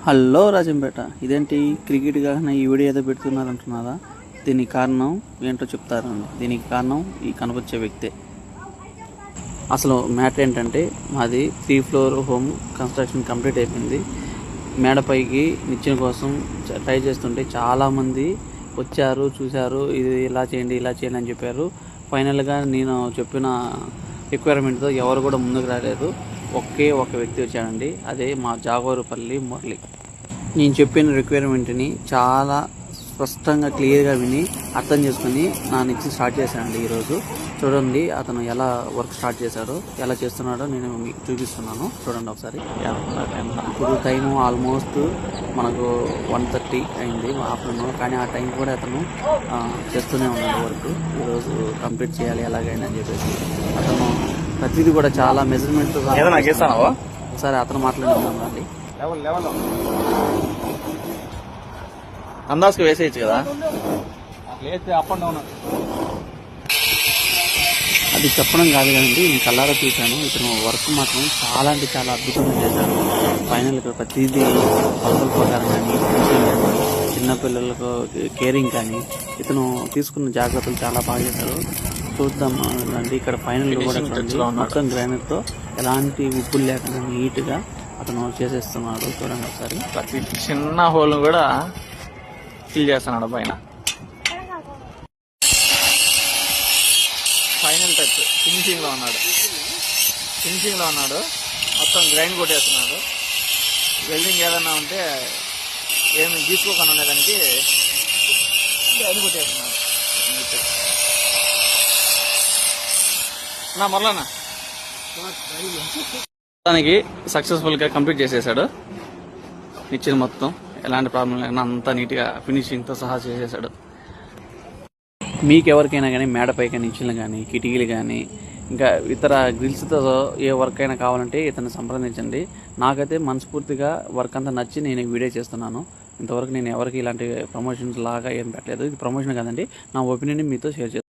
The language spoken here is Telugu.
హలో రాజంపేట, ఇదేంటి క్రికెట్ కాకుండా ఈ వీడియో ఏదో పెడుతున్నారు అంటున్నారా? దీనికి కారణం ఏంటో చెప్తారండి. దీనికి కారణం ఈ కనపచ్చే వ్యక్తే. అసలు మ్యాటర్ ఏంటంటే, మాది 3 ఫ్లోర్ హోమ్ కన్స్ట్రక్షన్ కంప్లీట్ అయిపోయింది. మేడపైకి నిచ్చెన కోసం ట్రై చేస్తుంటే చాలామంది వచ్చారు, చూశారు, ఇది ఇలా చేయండి ఇలా చేయండి అని చెప్పారు. ఫైనల్గా నేను చెప్పిన రిక్వైర్మెంట్తో ఎవరు కూడా ముందుకు రాలేదు. ఒకే ఒక వ్యక్తి వచ్చాడండి, అదే మా జాగోరుపల్లి మురళి. నేను చెప్పిన రిక్వైర్మెంట్ని చాలా స్పష్టంగా క్లియర్గా విని అర్థం చేసుకుని నా నుంచి స్టార్ట్ చేశానండి. ఈరోజు చూడండి అతను ఎలా వర్క్ స్టార్ట్ చేశాడో, ఎలా చేస్తున్నాడో నేను మీకు చూపిస్తున్నాను. చూడండి ఒకసారి. ఇప్పుడు టైము ఆల్మోస్ట్ మనకు 1:30 అయింది ఆఫ్టర్నూన్, కానీ ఆ టైం కూడా అతను చేస్తూనే ఉన్నాడు వర్క్. ఈరోజు కంప్లీట్ చేయాలి ఎలాగైనా అని చెప్పేసి అతను ప్రతిదీ కూడా చాలా మెజర్మెంట్ ఒకసారి అతను మాట్లాడుతున్నాం అండి. అందాజుకు వేసేయచ్చు కదా, అది చెప్పడం కాదు కదండి, నేను కళ్ళారా చూశాను. ఇతను వర్క్ మాత్రం చాలా అంటే చాలా అద్భుతంగా చేశారు. ఫైనల్గా ప్రతిదీ కొలతల ప్రకారం కానీ, చిన్నపిల్లలకు కేరింగ్ కానీ ఇతను తీసుకున్న జాగ్రత్తలు చాలా బాగా చేశారు. చూద్దాం అండి. ఇక్కడ ఫైనల్ కూడా మొత్తం గ్రానైట్తో ఎలాంటి ఉప్పులు లేకుండా నీట్గా అతను చేసేస్తున్నాడు. చూడండి ఒకసారి. ప్రతి చిన్న హోల్ కూడా ఫిల్ చేస్తున్నాడు పైన. ఫైనల్ టచ్ ఫినిషింగ్ లో ఉన్నాడు. మొత్తం గ్రైండ్ కొట్టేస్తున్నాడు. వెల్డింగ్ ఏదన్నా ఉంటే ఏమి తీసుకోకుండా ఉండేదానికి గ్రైండ్ కొట్టేస్తున్నాడు. నా మొదలన్నా దానికి సక్సెస్ఫుల్ గా కంప్లీట్ చేసేసాడు. నిచ్చెన మొత్తం ఎలాంటి ప్రాబ్లం లేకుండా అంతా నీట్ గా ఫినిషింగ్ తో సహా చేసేసాడు. మీకు ఎవరికైనా కానీ మేడపైకి నిచ్చెనలు కానీ, కిటికీలు కానీ, ఇంకా ఇతర గ్రిల్స్తో ఏ వర్క్ అయినా కావాలంటే ఇతను సంప్రదించండి. నాకైతే మనస్ఫూర్తిగా వర్క్ అంతా నచ్చి నేను వీడియో చేస్తున్నాను. ఇంతవరకు నేను ఎవరికి ఇలాంటి ప్రమోషన్స్ లాగా ఏం పెట్టలేదు. ఇది ప్రమోషన్ కాదండి, నా ఒపీనియన్ మీతో షేర్ చేస్తాను.